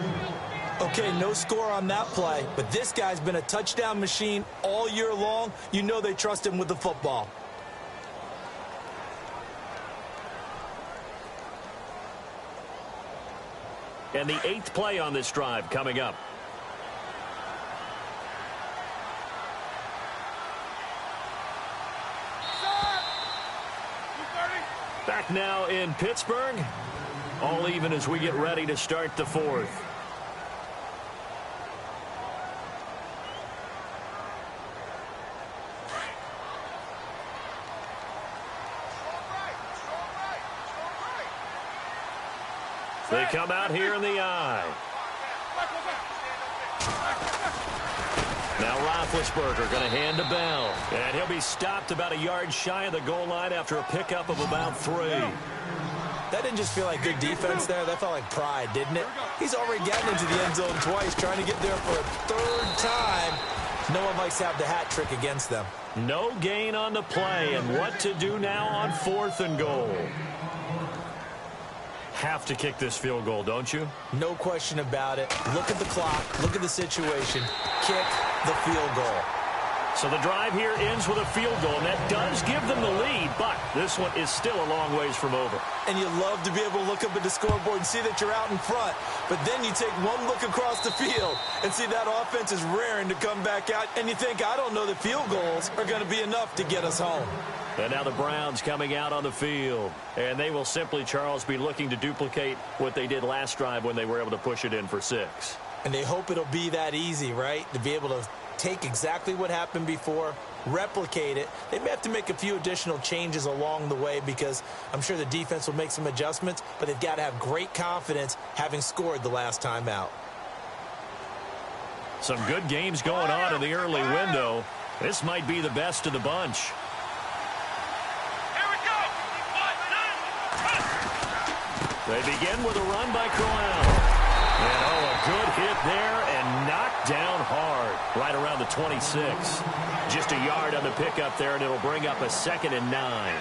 [SPEAKER 3] Okay, no score on that play, but this guy's been a touchdown machine all year long. You know they trust him with the football.
[SPEAKER 2] And the 8th play on this drive coming up. Back now in Pittsburgh. All even as we get ready to start the 4th. They come out here in the eye. Now Roethlisberger going to hand to Bell. And he'll be stopped about a yard shy of the goal line after a pickup of about 3.
[SPEAKER 3] That didn't just feel like good defense there. That felt like pride, didn't it? He's already gotten into the end zone twice, trying to get there for a 3rd time. No one likes to have the hat trick against them.
[SPEAKER 2] No gain on the play, and what to do now on 4th and goal. Have to kick this field goal, don't you?
[SPEAKER 3] No question about it. Look at the clock. Look at the situation. Kick the field goal.
[SPEAKER 2] So the drive here ends with a field goal, and that does give them the lead, but this one is still a long ways from over.
[SPEAKER 3] And you love to be able to look up at the scoreboard and see that you're out in front, but then you take one look across the field and see that offense is raring to come back out, and you think, I don't know that field goals are going to be enough to get us home.
[SPEAKER 2] And now the Browns coming out on the field, and they will simply, Charles, be looking to duplicate what they did last drive when they were able to push it in for 6.
[SPEAKER 3] And they hope it'll be that easy, right, to be able to take exactly what happened before, replicate it. They may have to make a few additional changes along the way because I'm sure the defense will make some adjustments, but they've got to have great confidence having scored the last time out.
[SPEAKER 2] Some good games going on in the early window. This might be the best of the bunch.
[SPEAKER 4] Here we go.
[SPEAKER 2] They begin with a run by Corral. And, oh, a good hit there and knocked down hard. right around the 26. Just a yard on the pickup there, and it'll bring up a 2nd and 9.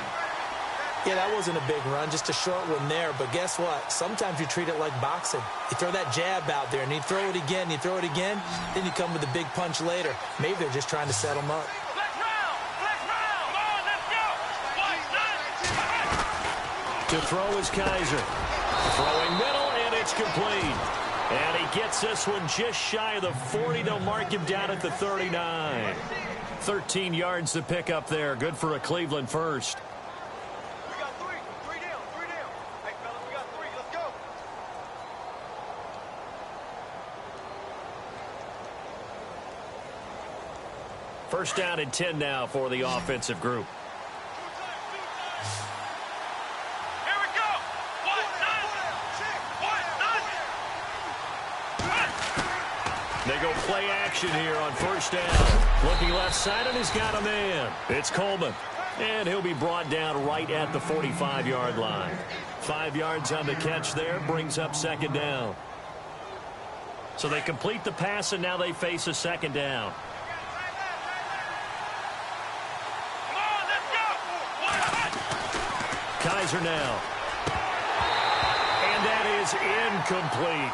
[SPEAKER 3] Yeah, that wasn't a big run, just a short one there. But guess what? Sometimes you treat it like boxing. You throw that jab out there, and you throw it again, you throw it again, then you come with a big punch later. Maybe they're just trying to set them up.
[SPEAKER 2] To throw is Kaiser. Throwing middle, and it's complete. And he gets this one just shy of the 40. They'll mark him down at the 39. 13 yards to pick up there. Good for a Cleveland first.
[SPEAKER 4] We got three. Three down. Hey, fellas, we got 3. Let's go.
[SPEAKER 2] First down and 10 now for the offensive group.
[SPEAKER 4] Here we go.
[SPEAKER 2] They go play action here on first down. Looking left side, and he's got a man. It's Coleman. And he'll be brought down right at the 45-yard line. 5 yards on the catch there, brings up 2nd down. So they complete the pass, and now they face a 2nd down.
[SPEAKER 4] Come on, let's go.
[SPEAKER 2] Kaiser now. And that is incomplete.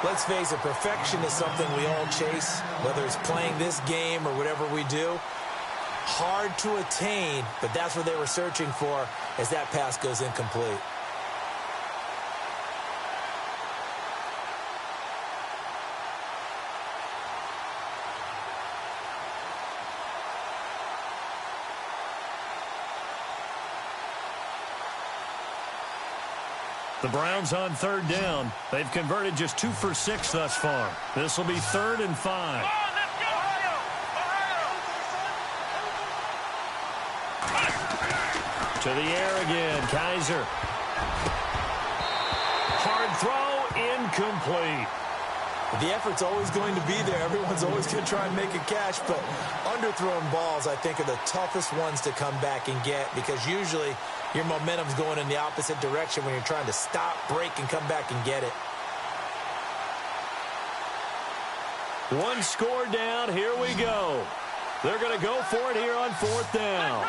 [SPEAKER 3] Let's face it, perfection is something we all chase, whether it's playing this game or whatever we do. Hard to attain, but that's what they were searching for as that pass goes incomplete.
[SPEAKER 2] The Browns on 3rd down. They've converted just 2 for 6 thus far. This will be 3rd and 5. To the air again, Kaiser. Hard throw, incomplete.
[SPEAKER 3] The effort's always going to be there. Everyone's always going to try and make a catch, but underthrown balls, I think, are the toughest ones to come back and get because usually your momentum's going in the opposite direction when you're trying to stop, break, and come back and get it.
[SPEAKER 2] One score down. Here we go. They're going to go for it here on 4th down.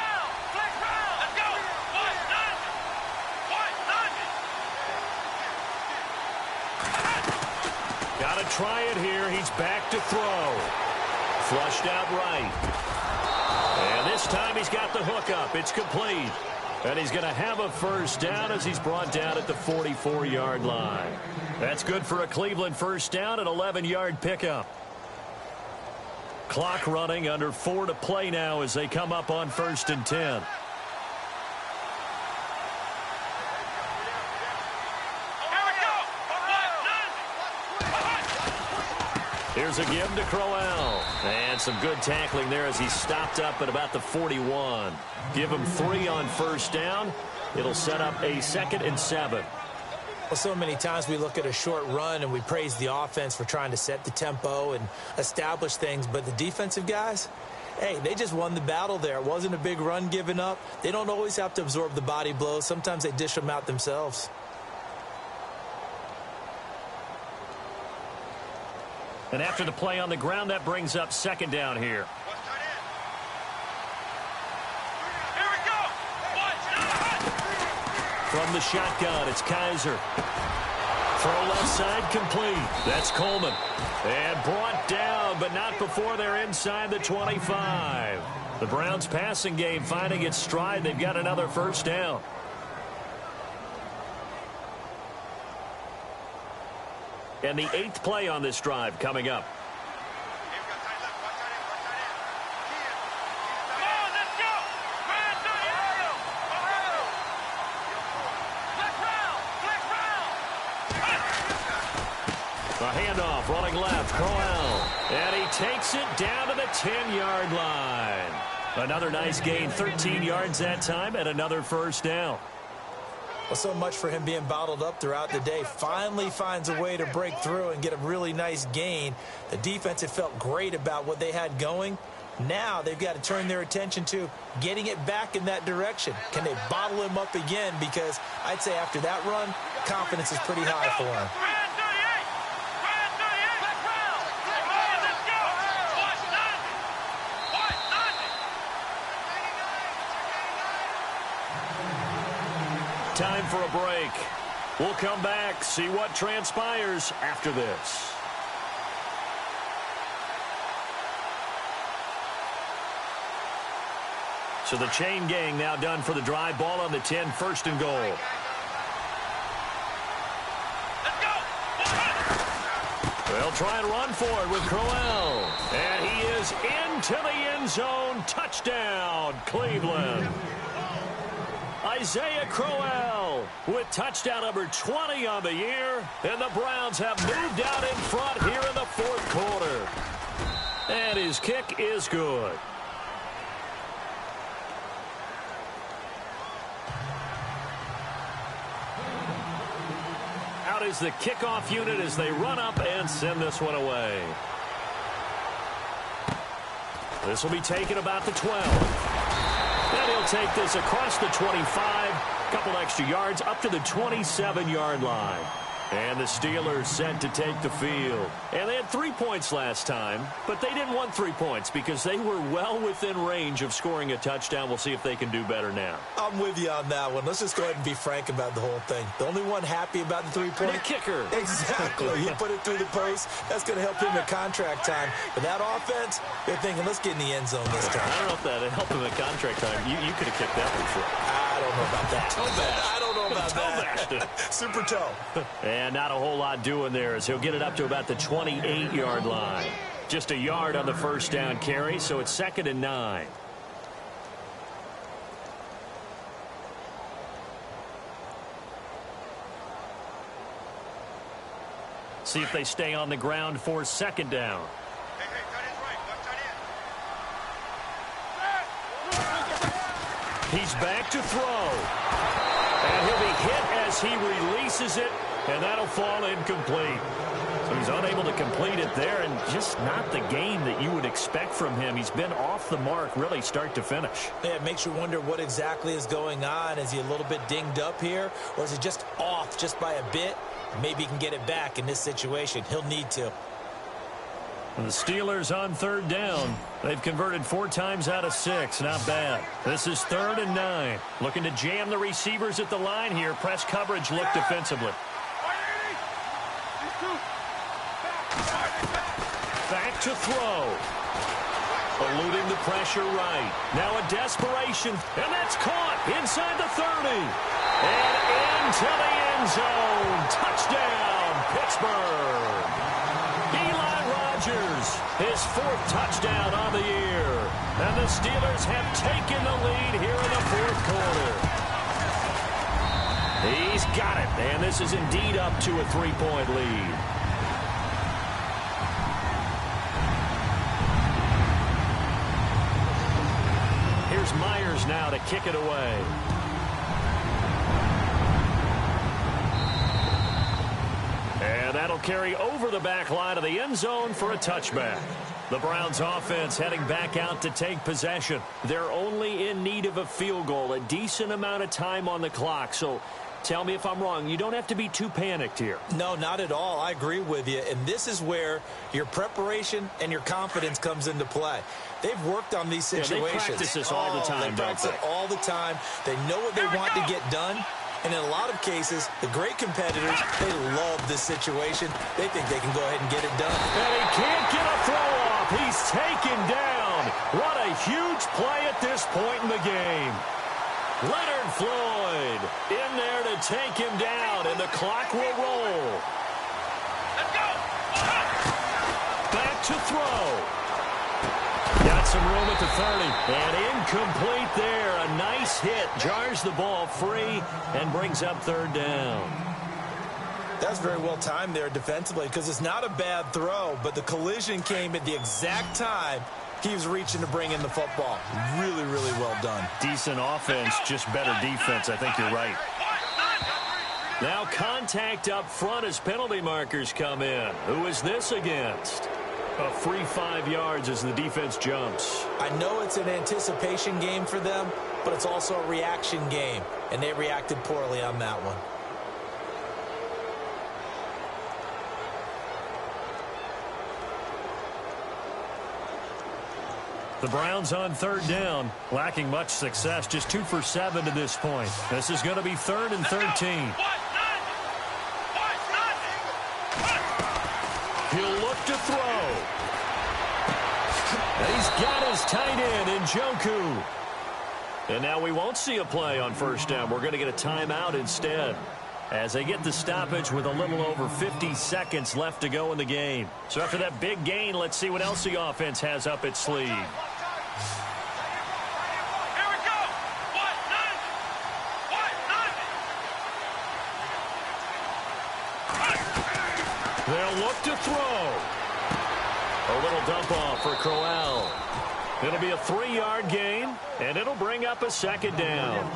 [SPEAKER 2] Got to try it here. He's back to throw. Flushed out right. And this time he's got the hook up. It's complete. And he's going to have a first down as he's brought down at the 44-yard line. That's good for a Cleveland first down, an 11-yard pickup. Clock running, under 4 to play now as they come up on 1st and 10. Here's a give to Crowell. And some good tackling there as he stopped up at about the 41. Give him 3 on first down. It'll set up a 2nd and 7.
[SPEAKER 3] Well, so many times we look at a short run and we praise the offense for trying to set the tempo and establish things. But the defensive guys, hey, they just won the battle there. It wasn't a big run given up. They don't always have to absorb the body blows. Sometimes they dish them out themselves.
[SPEAKER 2] And after the play on the ground, that brings up 2nd down here. From the shotgun, it's Kaiser. Throw left side complete. That's Coleman. And brought down, but not before they're inside the 25. The Browns passing game finding its stride. They've got another first down. And the 8th play on this drive coming up. A handoff, running left, Crowell. And he takes it down to the 10-yard line. Another nice gain, 13 yards that time, and another first down.
[SPEAKER 3] Well, so much for him being bottled up throughout the day. Finally finds a way to break through and get a really nice gain. The defense had felt great about what they had going. Now they've got to turn their attention to getting it back in that direction. Can they bottle him up again? Because I'd say after that run, confidence is pretty high for him.
[SPEAKER 2] Time for a break. We'll come back, see what transpires after this. So the chain gang now done for the drive. Ball on the 10, first and goal.
[SPEAKER 4] Let's go.
[SPEAKER 2] They'll try and run for it with Crowell. And he is into the end zone. Touchdown, Cleveland. Isaiah Crowell with touchdown number 20 on the year. And the Browns have moved out in front here in the fourth quarter. And his kick is good. Out is the kickoff unit as they run up and send this one away. This will be taken about the 12. And he'll take this across the 25. Couple extra yards up to the 27-yard line. And the Steelers set to take the field. And they had 3 points last time, but they didn't want 3 points because they were well within range of scoring a touchdown. We'll see if they can do better now.
[SPEAKER 3] I'm with you on that one. Let's just go ahead and be frank about the whole thing. The only one happy about the 3-point.
[SPEAKER 2] The kicker.
[SPEAKER 3] Exactly. He put it through the post. That's going to help him at contract time. But that offense, they're thinking, let's get in the end zone this time.
[SPEAKER 2] I don't know if that helped him at contract time. You could have kicked that one for.
[SPEAKER 3] I don't know about that. I don't know about
[SPEAKER 2] that.
[SPEAKER 3] Super toe.
[SPEAKER 2] And not a whole lot doing there as he'll get it up to about the 28-yard line. Just a yard on the first down carry, so it's 2nd and 9. See if they stay on the ground for 2nd down.
[SPEAKER 4] Hey, tight end's right. Left tight end.
[SPEAKER 2] He's back to throw. And he'll be hit as he releases it, and that'll fall incomplete. So he's unable to complete it there, and just not the game that you would expect from him. He's been off the mark really start to finish.
[SPEAKER 3] Yeah, it makes you wonder what exactly is going on. Is he a little bit dinged up here, or is he just off just by a bit? Maybe he can get it back in this situation. He'll need to.
[SPEAKER 2] And the Steelers on 3rd down. They've converted 4 times out of 6. Not bad. This is 3rd and 9. Looking to jam the receivers at the line here. Press coverage look defensively. Back to throw. Eluding the pressure right. Now a desperation. And that's caught inside the 30. And into the end zone. Touchdown, Pittsburgh. Eli Rogers, his 4th touchdown on the year. And the Steelers have taken the lead here in the 4th quarter. He's got it. And this is indeed up to a 3-point lead. Here's Myers now to kick it away. And that'll carry over the back line of the end zone for a touchback. The Browns offense heading back out to take possession. They're only in need of a field goal, a decent amount of time on the clock. So tell me if I'm wrong. You don't have to be too panicked here.
[SPEAKER 3] No, not at all. I agree with you. And this is where your preparation and your confidence comes into play. They've worked on these situations.
[SPEAKER 2] They practice this all the time,
[SPEAKER 3] They practice it all the time. They know what they want to get done. And in a lot of cases, the great competitors, they love this situation. They think they can go ahead and get it done.
[SPEAKER 2] And he can't get a throw off. He's taken down. What a huge play at this point in the game. Leonard Floyd in there to take him down, and the clock will roll.
[SPEAKER 4] Let's go.
[SPEAKER 2] Back to throw. Got some room at the 30, and incomplete there. A nice hit, jars the ball free, and brings up 3rd down.
[SPEAKER 3] That's very well timed there defensively because it's not a bad throw, but the collision came at the exact time he was reaching to bring in the football. Really, really well done.
[SPEAKER 2] Decent offense, just better defense. I think you're right. Now contact up front as penalty markers come in. Who is this against? A free 5 yards as the defense jumps.
[SPEAKER 3] I know it's an anticipation game for them, but it's also a reaction game, and they reacted poorly on that one.
[SPEAKER 2] The Browns on third down, lacking much success, just 2 for 7 to this point. This is going to be 3rd and 13. He'll look to throw. He's got his tight end, Njoku. And now we won't see a play on first down. We're going to get a timeout instead, as they get the stoppage with a little over 50 seconds left to go in the game. So after that big gain, let's see what else the offense has up its sleeve.
[SPEAKER 4] Here we go.
[SPEAKER 2] They'll look to throw. A little dump off for Crowell. It'll be a 3-yard gain, and it'll bring up a second down.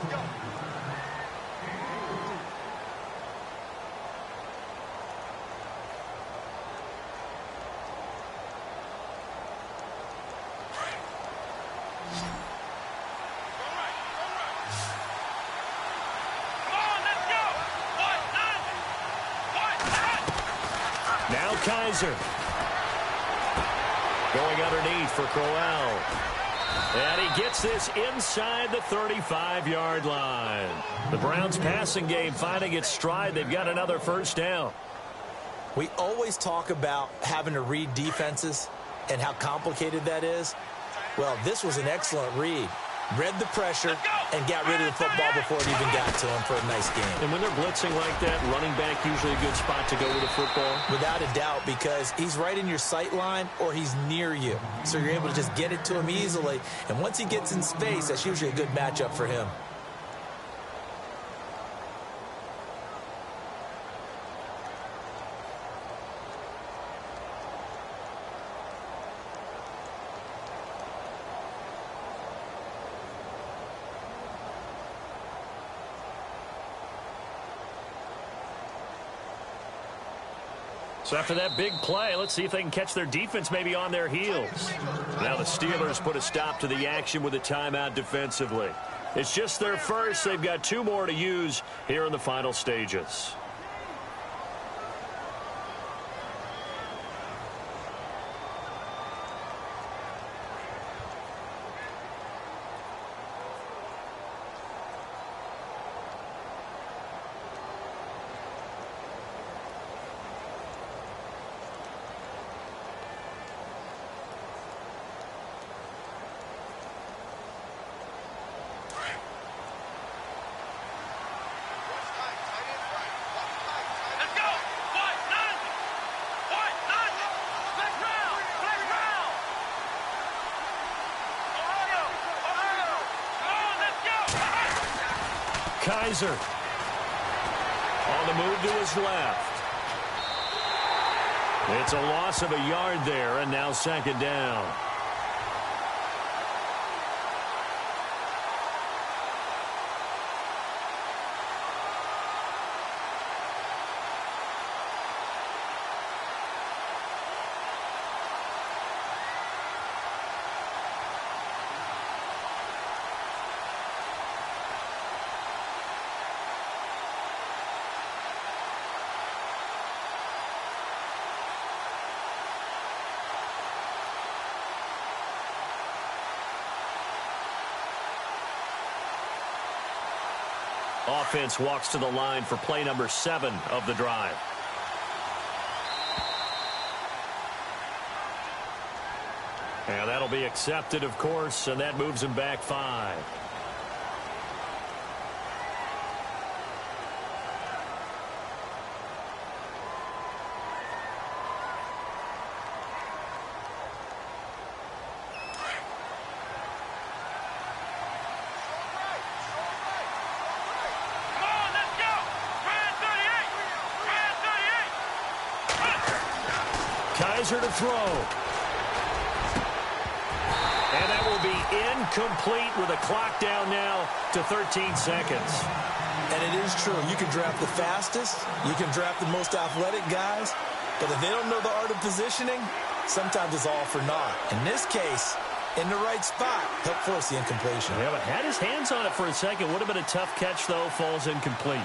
[SPEAKER 2] Now Kaiser. Going underneath for Crowell. And he gets this inside the 35-yard line. The Browns passing game finding its stride. They've got another first down.
[SPEAKER 3] We always talk about having to read defenses and how complicated that is. Well, this was an excellent read. Read the pressure and got rid of the football before it even got to him for a nice game.
[SPEAKER 2] And when they're blitzing like that, running back usually a good spot to go with the football?
[SPEAKER 3] Without a doubt, because he's right in your sight line or he's near you. So you're able to just get it to him easily. And once he gets in space, that's usually a good matchup for him.
[SPEAKER 2] So after that big play, let's see if they can catch their defense maybe on their heels. Now the Steelers put a stop to the action with a timeout defensively. It's just their first. They've got 2 more to use here in the final stages. Kaiser on the move to his left. It's a loss of a yard there, and now second down. Offense walks to the line for play number 7 of the drive. And that'll be accepted, of course, and that moves him back 5. Kaiser to throw. And that will be incomplete with a clock down now to 13 seconds.
[SPEAKER 3] And it is true. You can draft the fastest. You can draft the most athletic guys. But if they don't know the art of positioning, sometimes it's all for naught. In this case, in the right spot, help force the incompletion.
[SPEAKER 2] Yeah, but had his hands on it for a second. Would have been a tough catch, though. Falls incomplete.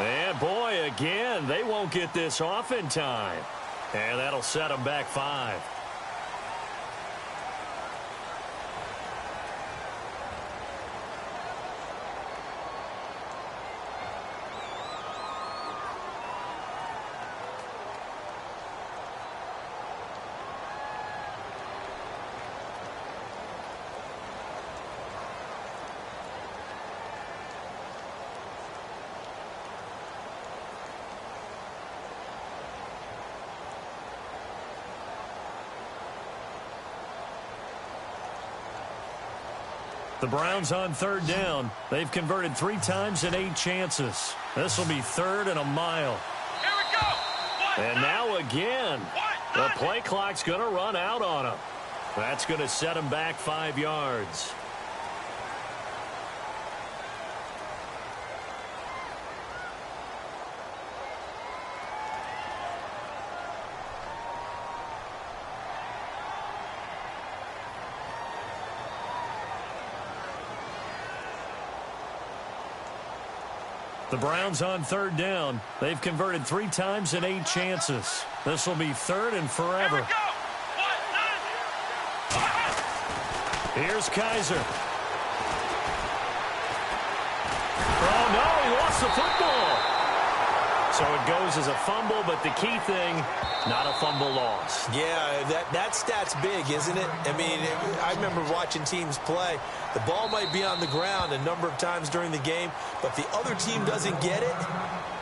[SPEAKER 2] And boy, again, they won't get this off in time. And that'll set them back 5. The Browns on 3rd down. They've converted 3 times in 8 chances. This will be 3rd and a mile.
[SPEAKER 4] Here we go.
[SPEAKER 2] And now again, the play clock's going to run out on them. That's going to set them back 5 yards. The Browns on 3rd down. They've converted 3 times in 8 chances. This will be 3rd and forever. Here's Kaiser. Oh, no, he lost the football. So it goes as a fumble, but the key thing, not a fumble loss.
[SPEAKER 3] Yeah, that stat's big, isn't it? I mean, I remember watching teams play. The ball might be on the ground a number of times during the game, but the other team doesn't get it.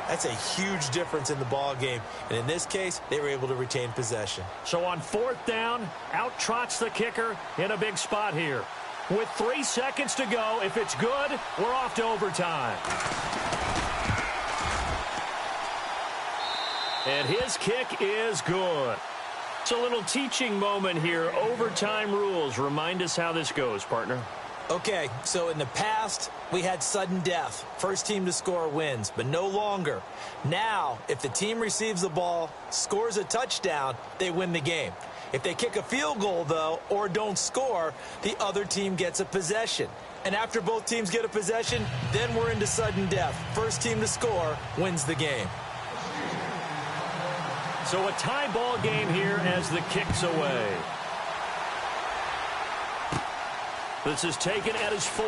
[SPEAKER 3] That's a huge difference in the ball game. And in this case, they were able to retain possession.
[SPEAKER 2] So on 4th down, out trots the kicker in a big spot here. With 3 seconds to go, if it's good, we're off to overtime. And his kick is good. It's a little teaching moment here. Overtime rules. Remind us how this goes, partner.
[SPEAKER 3] Okay, so in the past, we had sudden death. First team to score wins, but no longer. Now, if the team receives the ball, scores a touchdown, they win the game. If they kick a field goal, though, or don't score, the other team gets a possession. And after both teams get a possession, then we're into sudden death. First team to score wins the game.
[SPEAKER 2] So a tie ball game here as the kick's away. This is taken at his 4.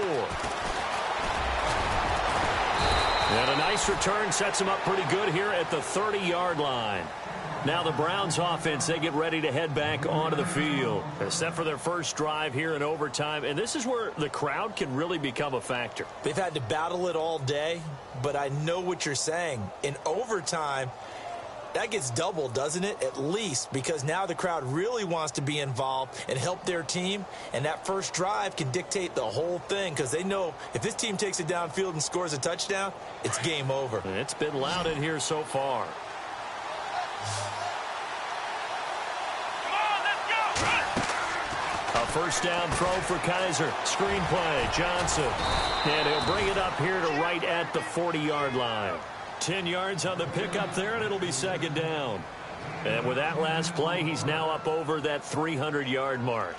[SPEAKER 2] And a nice return sets him up pretty good here at the 30-yard line. Now the Browns offense, they get ready to head back onto the field. They're set for their first drive here in overtime, and this is where the crowd can really become a factor.
[SPEAKER 3] They've had to battle it all day, but I know what you're saying. In overtime, that gets doubled, doesn't it? At least, because now the crowd really wants to be involved and help their team, and that first drive can dictate the whole thing because they know if this team takes it downfield and scores a touchdown, it's game over.
[SPEAKER 2] It's been loud in here so far. A first down throw for Kaiser. Screenplay, Johnson. And he'll bring it up here to right at the 40-yard line. 10 yards on the pickup there, and it'll be 2nd down. And with that last play, he's now up over that 300-yard mark.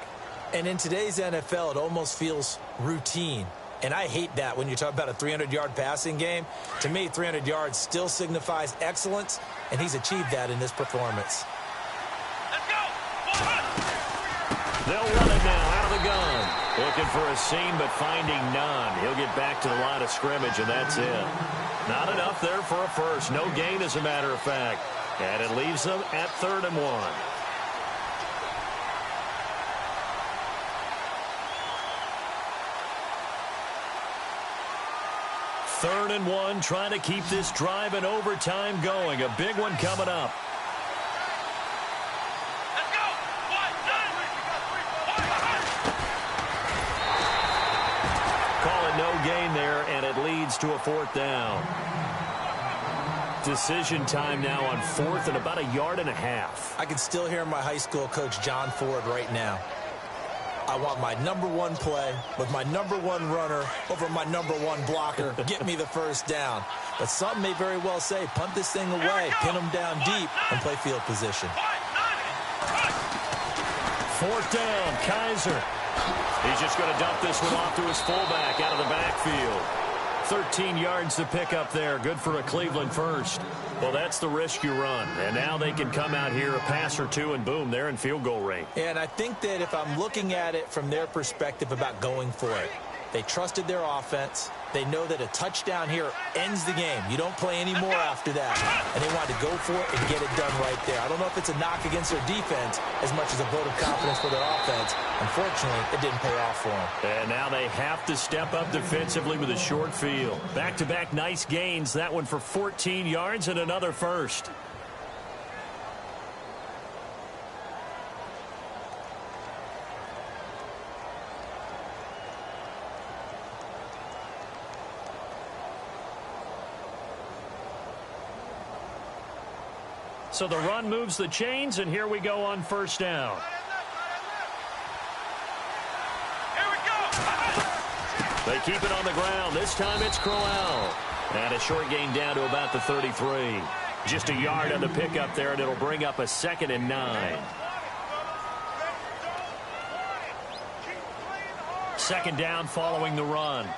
[SPEAKER 3] And in today's NFL, it almost feels routine. And I hate that when you talk about a 300-yard passing game. To me, 300 yards still signifies excellence, and he's achieved that in this performance.
[SPEAKER 4] Let's go.
[SPEAKER 2] They'll run it now out of the gun. Looking for a seam, but finding none. He'll get back to the line of scrimmage, and that's it. Not enough there for a first. No gain, as a matter of fact. And it leaves them at 3rd and 1. Third and 1, trying to keep this drive in overtime going. A big one coming up.
[SPEAKER 4] Let's go.
[SPEAKER 2] Call it no gain there, and it leads to a 4th down. Decision time now on 4th and about 1.5 yards.
[SPEAKER 3] I can still hear my high school coach, John Ford, right now. I want my #1 play with my #1 runner over my #1 blocker. Get me the first down. But some may very well say, punt this thing away, pin them down deep, and play field position.
[SPEAKER 2] 4th down, Kaiser. He's just going to dump this one off to his fullback out of the backfield. 13 yards to pick up there. Good for a Cleveland first. Well, that's the risk you run. And now they can come out here, a pass or two, and boom, they're in field goal range.
[SPEAKER 3] And I think that if I'm looking at it from their perspective about going for it, they trusted their offense. They know that a touchdown here ends the game. You don't play any more after that. And they wanted to go for it and get it done right there. I don't know if it's a knock against their defense as much as a vote of confidence for their offense. Unfortunately, it didn't pay off for them.
[SPEAKER 2] And now they have to step up defensively with a short field. Back-to-back nice gains. That one for 14 yards and another first. So the run moves the chains, and here we go on first down.
[SPEAKER 4] Here we go.
[SPEAKER 2] They keep it on the ground. This time it's Crowell. And a short gain down to about the 33. Just a yard on the pickup there, and it'll bring up a 2nd and 9. Second down following the run.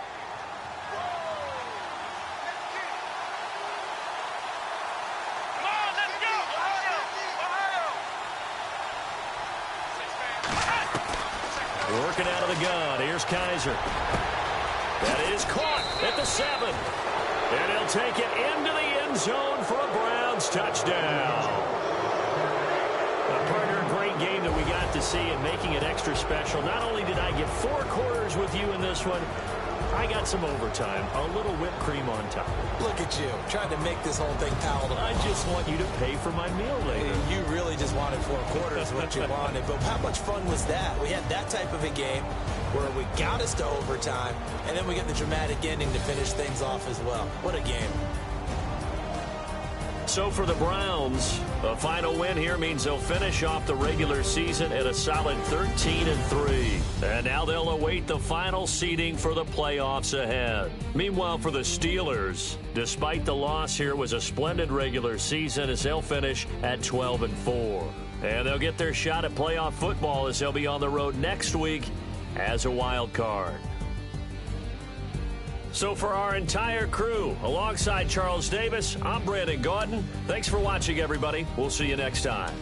[SPEAKER 2] Working out of the gun. Here's Kaiser. That is caught at the 7. And he'll take it into the end zone for a Browns touchdown. Partner, great game that we got to see, and making it extra special. Not only did I get 4 quarters with you in this one, I got some overtime, a little whipped cream on top.
[SPEAKER 3] Look at you, trying to make this whole thing palatable.
[SPEAKER 2] I just want you to pay for my meal later.
[SPEAKER 3] You really just wanted 4 quarters, what you wanted. But how much fun was that? We had that type of a game where we got us to overtime, and then we get the dramatic ending to finish things off as well. What a game.
[SPEAKER 2] So for the Browns, a final win here means they'll finish off the regular season at a solid 13-3. And now they'll await the final seeding for the playoffs ahead. Meanwhile, for the Steelers, despite the loss here, was a splendid regular season as they'll finish at 12-4. And they'll get their shot at playoff football as they'll be on the road next week as a wild card. So for our entire crew, alongside Charles Davis, I'm Brandon Gaudin. Thanks for watching, everybody. We'll see you next time.